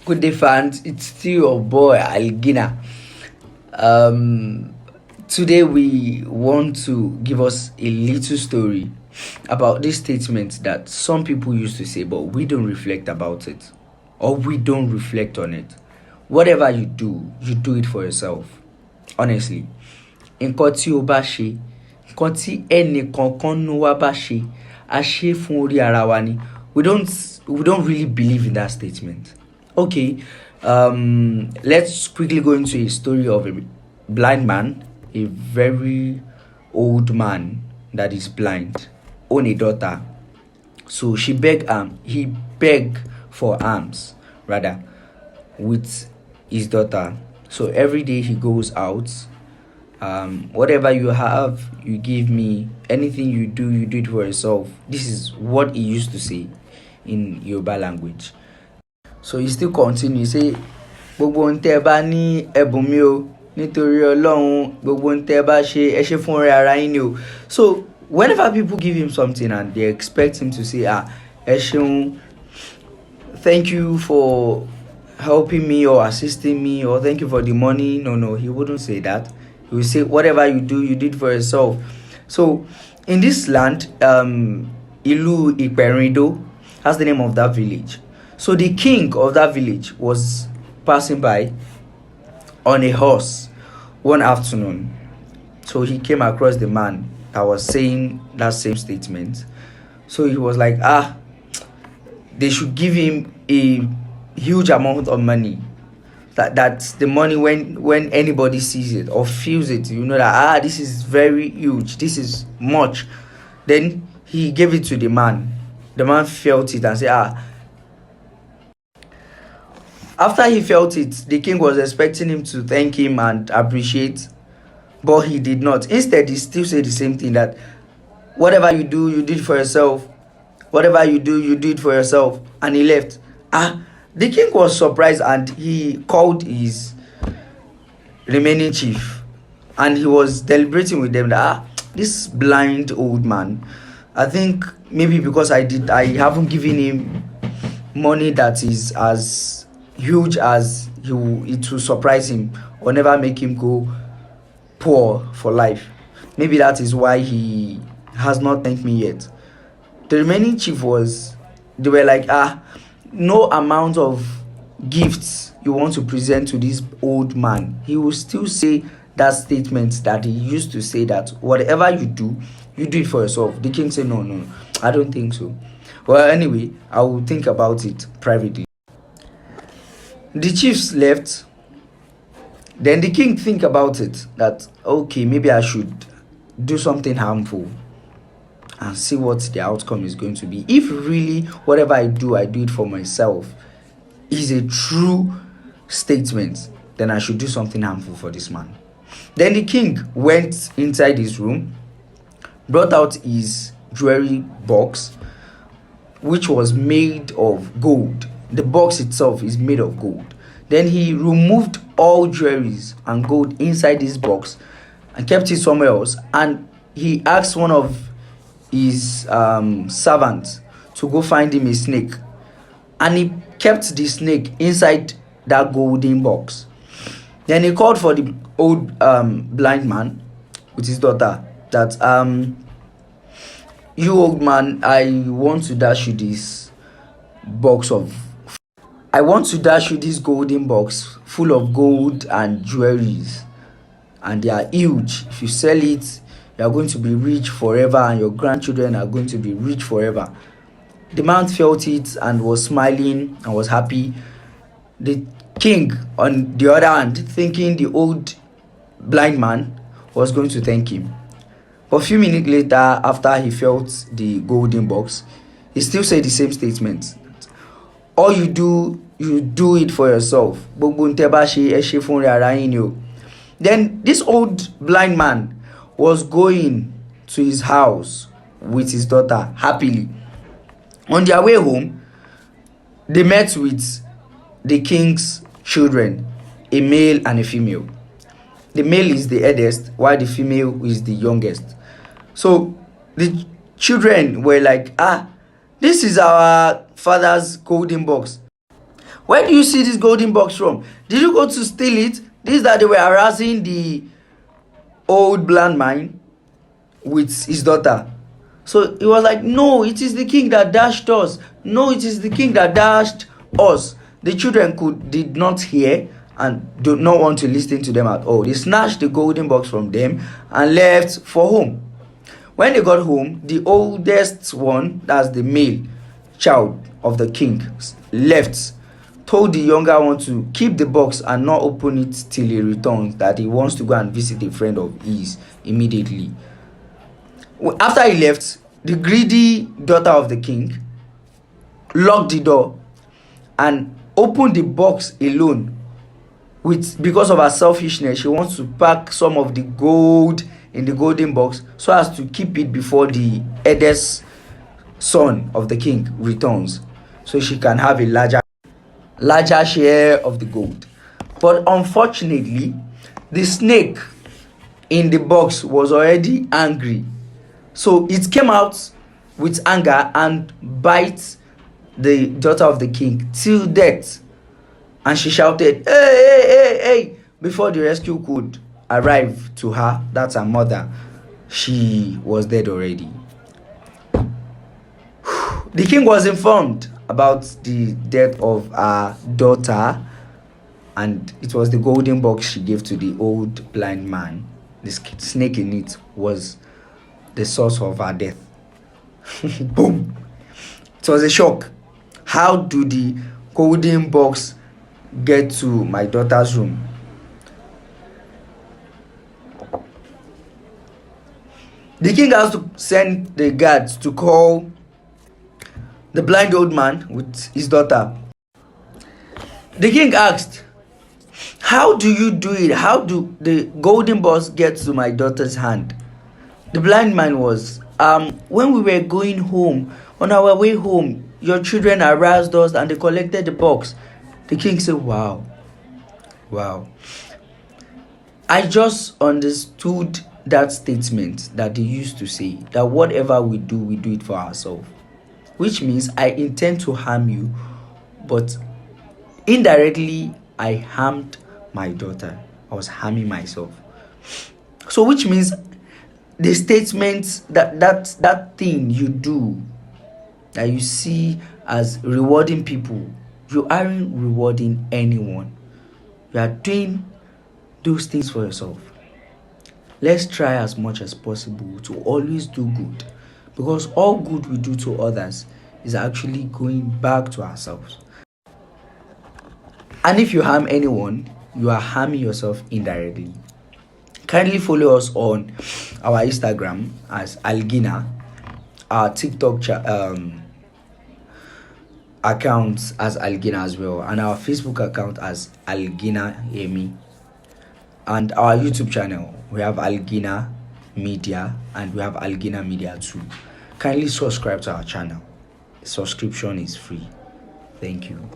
Good day, fans. It's still your boy Algina. Today we want to give us a little story about this statement that some people used to say, but we don't reflect about it, or we don't reflect on it. Whatever you do it for yourself. Honestly, nǹkan tí o bá ṣe, nǹkan tí ẹnì kankan nínú wa bá ṣe, a ṣe fún orí ara wa ni. We don't really believe in that statement. Okay, let's quickly go into a story of a blind man, a very old man that is blind, own a daughter. So he begged for alms rather with his daughter. So every day he goes out. Whatever you have, you give me. Anything you do it for yourself. This is what he used to say in Yoruba language. So he still continue say, gbogbo ohun tẹ́ ẹ bá ní ẹ̀bùn mi o, nítorí Ọlọ́run, gbogbo ohun tẹ́ ẹ bá ṣe ẹ ṣe fún ara yín ni o. So whenever people give him something and they expect him to say, ẹ ṣeun, thank you for helping me or assisting me, or thank you for the money. No, he wouldn't say that. He will say, whatever you do, you did for yourself. So in this land, Ilu Iperindo, that's the name of that village. So the king of that village was passing by on a horse one afternoon. So he came across the man that was saying that same statement. So he was like, they should give him a huge amount of money. That's the money when anybody sees it or feels it, you know that this is very huge, this is much. Then he gave it to the man. The man felt it and said, After he felt it, the king was expecting him to thank him and appreciate, but he did not. Instead, he still said the same thing, that whatever you do, you did for yourself. Whatever you do it for yourself. And he left. The king was surprised and he called his remaining chief, and he was deliberating with them that this blind old man, I think maybe because I haven't given him money that is as huge as it will surprise him or never make him go poor for life. Maybe that is why he has not thanked me yet. The remaining chief they were like, no amount of gifts you want to present to this old man, he will still say that statement that he used to say, that whatever you do it for yourself. The king said, no, I don't think so. Well, anyway, I will think about it privately. The chiefs left. Then the king think about it, that okay, maybe I should do something harmful and see what the outcome is going to be. If really whatever I do it for myself is a true statement, then I should do something harmful for this man. Then the king went inside his room, brought out his jewelry box, which was made of gold. The box itself is made of gold. Then he removed all jewelries and gold inside this box and kept it somewhere else. And he asked one of his servants to go find him a snake. And he kept the snake inside that golden box. Then he called for the old blind man with his daughter, that you old man, I want to dash you this golden box full of gold and jewelries, and they are huge. If you sell it, you are going to be rich forever, and your grandchildren are going to be rich forever. The man felt it and was smiling and was happy. The king, on the other hand, thinking the old blind man was going to thank him. But a few minutes later, after he felt the golden box, he still said the same statement. All you do it for yourself. Then this old blind man was going to his house with his daughter happily. On their way home, they met with the king's children, a male and a female. The male is the eldest, while the female is the youngest. So the children were like, this is our father's golden box. Where do you see this golden box from? Did you go to steal it? This that they were harassing the old blind man with his daughter. So he was like, no, it is the king that dashed us. No, it is the king that dashed us. The children did not hear and do not want to listen to them at all. They snatched the golden box from them and left for home. When they got home, the oldest one, that's the male child of the king, left, told the younger one to keep the box and not open it till he returns, that he wants to go and visit a friend of his immediately. After he left, the greedy daughter of the king locked the door and opened the box alone. Because of her selfishness, she wants to pack some of the gold in the golden box so as to keep it before the eldest son of the king returns, so she can have a larger share of the gold. But unfortunately, the snake in the box was already angry, so it came out with anger and bite the daughter of the king till death. And she shouted, hey, hey, hey, hey, before the rescue could arrive to her. That's her mother. She was dead already. The king was informed about the death of her daughter, and it was the golden box she gave to the old blind man. The snake in it was the source of her death. Boom. It was a shock. How do the golden box get to my daughter's room? The king has to send the guards to call the blind old man with his daughter. The king asked, how do you do it? How do the golden box get to my daughter's hand? The blind man was, when we were going home, on our way home, your children harassed us and they collected the box. The king said, wow. I just understood that statement that they used to say, that whatever we do it for ourselves. Which means I intend to harm you, but indirectly I harmed my daughter. I was harming myself. So which means the statements that thing you do that you see as rewarding people, you aren't rewarding anyone. You are doing those things for yourself. Let's try as much as possible to always do good, because all good we do to others is actually going back to ourselves. And if you harm anyone, you are harming yourself indirectly. Kindly follow us on our Instagram as Algina, our TikTok accounts as Algina as well, and our Facebook account as Algina Amy, and our YouTube channel. We have Algina Media and we have Algina Media too. Kindly subscribe to our channel. Subscription is free. Thank you.